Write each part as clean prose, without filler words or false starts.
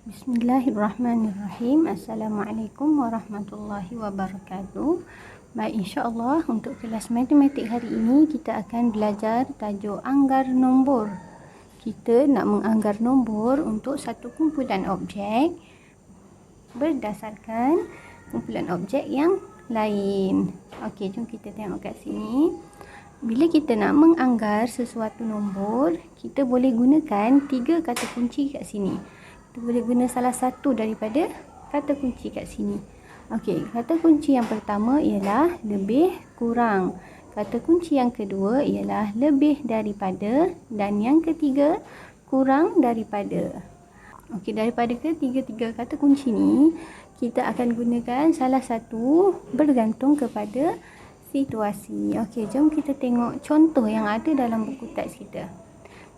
Bismillahirrahmanirrahim. Assalamualaikum warahmatullahi wabarakatuh. Baik, insya-Allah untuk kelas matematik hari ini kita akan belajar tajuk anggar nombor. Kita nak menganggar nombor untuk satu kumpulan objek berdasarkan kumpulan objek yang lain. Okey, jom kita tengok kat sini. Bila kita nak menganggar sesuatu nombor, kita boleh gunakan 3 kata kunci kat sini. Kita boleh guna salah satu daripada kata kunci kat sini. Okey, kata kunci yang pertama ialah lebih kurang. Kata kunci yang kedua ialah lebih daripada, dan yang ketiga kurang daripada. Okey, daripada ketiga-tiga kata kunci ni, kita akan gunakan salah satu bergantung kepada situasi. Okey, jom kita tengok contoh yang ada dalam buku teks kita.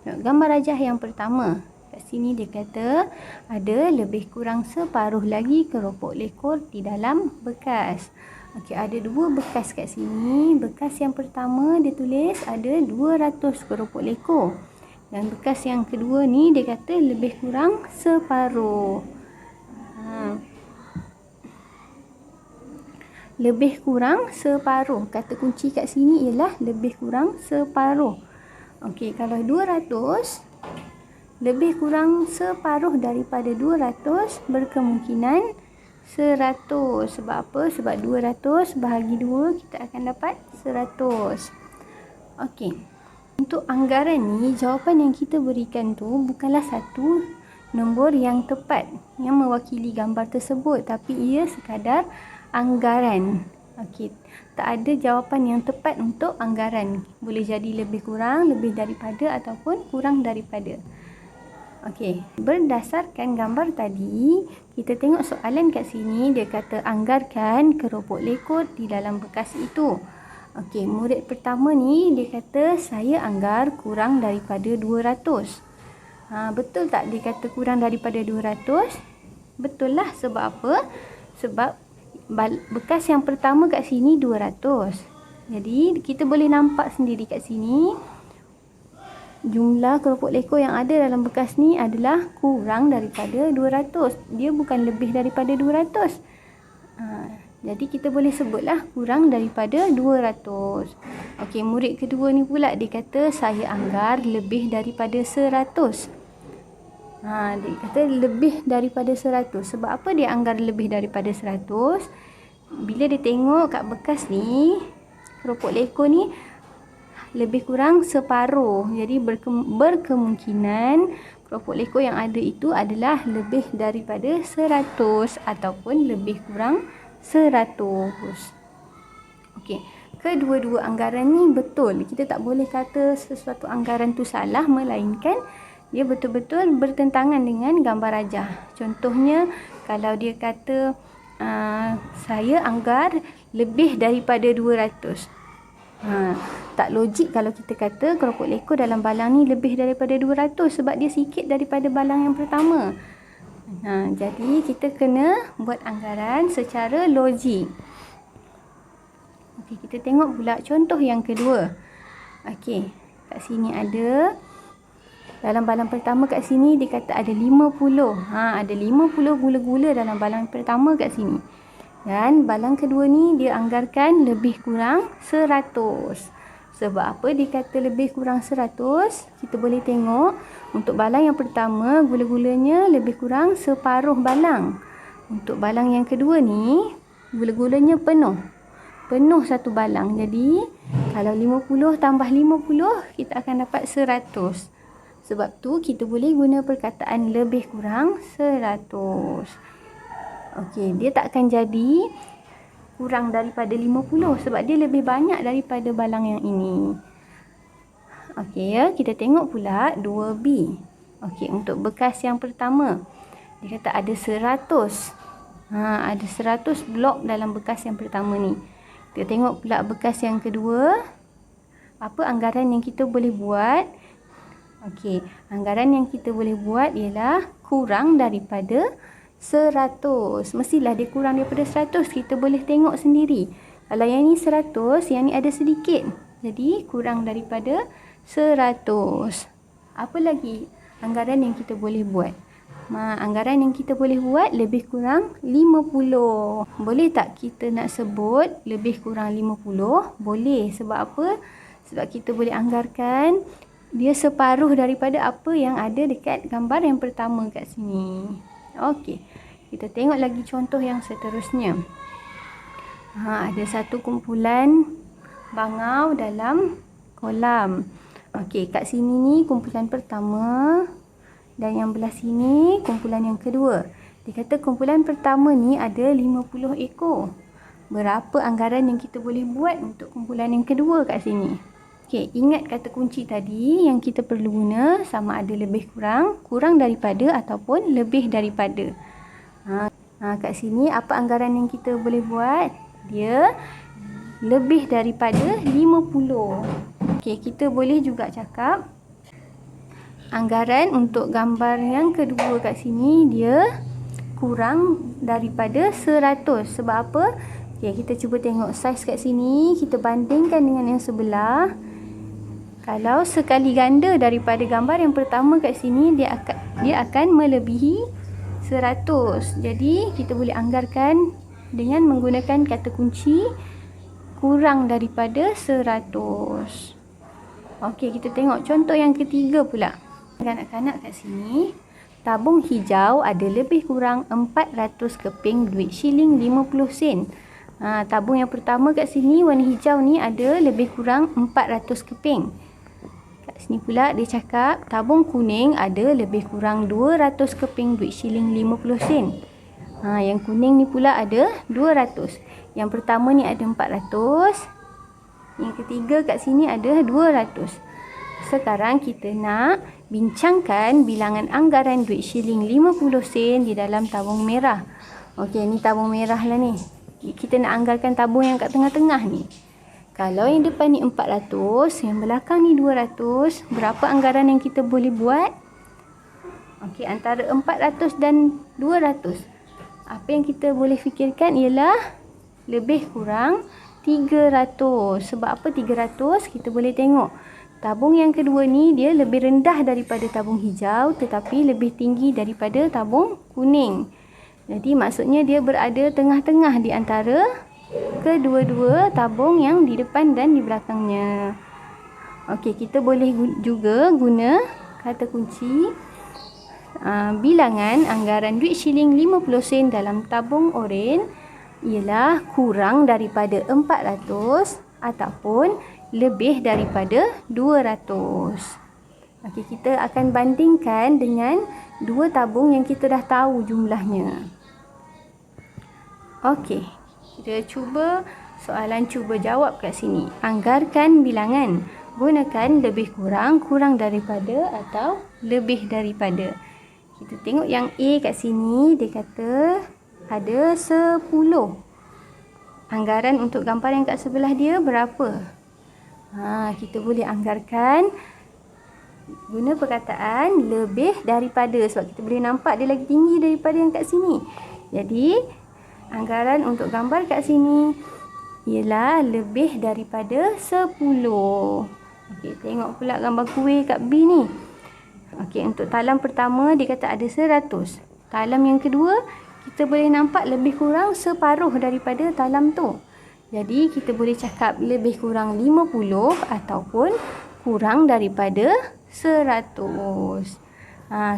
Gambar rajah yang pertama. Kat sini dia kata ada lebih kurang separuh lagi keropok lekor di dalam bekas. Okey, ada 2 bekas kat sini. Bekas yang pertama dia tulis ada 200 keropok lekor. Dan bekas yang kedua ni dia kata lebih kurang separuh. Lebih kurang separuh. Kata kunci kat sini ialah lebih kurang separuh. Okey, kalau 200 lebih kurang separuh daripada 200 berkemungkinan 100. Sebab apa? Sebab 200 bahagi 2 kita akan dapat 100. Okey. Untuk anggaran ni, jawapan yang kita berikan tu bukanlah satu nombor yang tepat yang mewakili gambar tersebut, tapi ia sekadar anggaran. Okey. Tak ada jawapan yang tepat untuk anggaran. Boleh jadi lebih kurang, lebih daripada ataupun kurang daripada. Okey, berdasarkan gambar tadi, kita tengok soalan kat sini. Dia kata anggarkan keropok lekor di dalam bekas itu. Okey, murid pertama ni dia kata saya anggar kurang daripada 200. Betul tak dia kata kurang daripada 200? Betul lah. Sebab apa? Sebab bekas yang pertama kat sini 200. Jadi kita boleh nampak sendiri kat sini jumlah keropok lekor yang ada dalam bekas ni adalah kurang daripada 200. Dia bukan lebih daripada 200. Jadi kita boleh sebutlah kurang daripada 200. Okey, murid kedua ni pula dia kata saya anggar lebih daripada 100. Dia kata lebih daripada 100. Sebab apa dia anggar lebih daripada 100? Bila dia tengok kat bekas ni, keropok lekor ni lebih kurang separuh. Jadi berkemungkinan keropok lekor yang ada itu adalah lebih daripada 100 ataupun lebih kurang 100. Okey, kedua-dua anggaran ni betul. Kita tak boleh kata sesuatu anggaran tu salah, melainkan dia betul-betul bertentangan dengan gambar rajah. Contohnya kalau dia kata saya anggar lebih daripada 200. Tak logik kalau kita kata keropok lekor dalam balang ni lebih daripada 200 sebab dia sikit daripada balang yang pertama. Jadi kita kena buat anggaran secara logik. Okey, kita tengok pula contoh yang kedua. Okey, kat sini ada dalam balang pertama kat sini dia kata ada 50. Ada 50 gula-gula dalam balang pertama kat sini. Dan balang kedua ni dia anggarkan lebih kurang 100. Sebab apa dia kata lebih kurang 100? Kita boleh tengok untuk balang yang pertama gula-gulanya lebih kurang separuh balang. Untuk balang yang kedua ni gula-gulanya penuh. Penuh satu balang. Jadi kalau 50 tambah 50 kita akan dapat 100. Sebab tu kita boleh guna perkataan lebih kurang 100. Okey, dia tak akan jadi kurang daripada 50 sebab dia lebih banyak daripada balang yang ini. Okey ya, kita tengok pula 2B. Okey, untuk bekas yang pertama dia kata ada 100. Ada 100 blok dalam bekas yang pertama ni. Kita tengok pula bekas yang kedua. Apa anggaran yang kita boleh buat? Okey, anggaran yang kita boleh buat ialah kurang daripada 100. Mestilah dia kurang daripada 100. Kita boleh tengok sendiri. Kalau yang ni 100, yang ni ada sedikit. Jadi kurang daripada 100. Apa lagi anggaran yang kita boleh buat? Anggaran yang kita boleh buat lebih kurang 50. Boleh tak kita nak sebut lebih kurang 50? Boleh. Sebab apa? Sebab kita boleh anggarkan dia separuh daripada apa yang ada dekat gambar yang pertama kat sini. Okey. Kita tengok lagi contoh yang seterusnya. Ada satu kumpulan bangau dalam kolam. Okey, kat sini ni kumpulan pertama. Dan yang belah sini kumpulan yang kedua. Dia kata kumpulan pertama ni ada 50 ekor. Berapa anggaran yang kita boleh buat untuk kumpulan yang kedua kat sini? Okey, ingat kata kunci tadi yang kita perlu guna sama ada lebih kurang, kurang daripada ataupun lebih daripada. Kat sini apa anggaran yang kita boleh buat? Dia lebih daripada 50. Okey, kita boleh juga cakap anggaran untuk gambar yang kedua kat sini dia kurang daripada 100. Sebab apa? Okay, kita cuba tengok saiz kat sini. Kita bandingkan dengan yang sebelah. Kalau sekali ganda daripada gambar yang pertama kat sini, dia akan melebihi 100. Jadi, kita boleh anggarkan dengan menggunakan kata kunci kurang daripada 100. Okey, kita tengok contoh yang ketiga pula. Kanak-kanak kat sini, tabung hijau ada lebih kurang 400 keping duit shilling 50 sen. Tabung yang pertama kat sini warna hijau ni ada lebih kurang 400 keping. Kat sini pula dia cakap tabung kuning ada lebih kurang 200 keping duit shilling 50 sen. Yang kuning ni pula ada 200. Yang pertama ni ada 400. Yang ketiga kat sini ada 200. Sekarang kita nak bincangkan bilangan anggaran duit shilling 50 sen di dalam tabung merah. Okey, ni tabung merah lah ni. Kita nak anggarkan tabung yang kat tengah-tengah ni. Kalau yang depan ni 400, yang belakang ni 200, berapa anggaran yang kita boleh buat? Okey, antara 400 dan 200. Apa yang kita boleh fikirkan ialah lebih kurang 300. Sebab apa 300? Kita boleh tengok. Tabung yang kedua ni dia lebih rendah daripada tabung hijau tetapi lebih tinggi daripada tabung kuning. Jadi maksudnya dia berada tengah-tengah di antara kedua-dua tabung yang di depan dan di belakangnya. Okey, kita boleh juga guna kata kunci bilangan anggaran duit shilling 50 sen dalam tabung oren ialah kurang daripada 400 ataupun lebih daripada 200. Okey, kita akan bandingkan dengan dua tabung yang kita dah tahu jumlahnya. Okey, kita cuba soalan cuba jawab kat sini. Anggarkan bilangan. Gunakan lebih kurang, kurang daripada atau lebih daripada. Kita tengok yang A kat sini, dia kata ada 10. Anggaran untuk gambar yang kat sebelah dia berapa? Kita boleh anggarkan guna perkataan lebih daripada sebab kita boleh nampak dia lagi tinggi daripada yang kat sini. Jadi anggaran untuk gambar kat sini ialah lebih daripada 10. Okey, tengok pula gambar kuih kat B ni. Okey, untuk talam pertama dia kata ada 100. Talam yang kedua kita boleh nampak lebih kurang separuh daripada talam tu. Jadi kita boleh cakap lebih kurang 50 ataupun kurang daripada 100.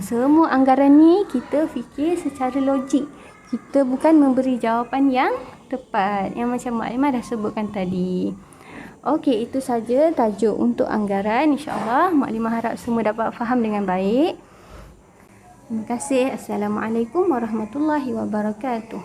Semua anggaran ni kita fikir secara logik. Kita bukan memberi jawapan yang tepat yang macam Mak Limah dah sebutkan tadi. Okey, itu saja tajuk untuk anggaran. InsyaAllah Mak Limah harap semua dapat faham dengan baik. Terima kasih. Assalamualaikum warahmatullahi wabarakatuh.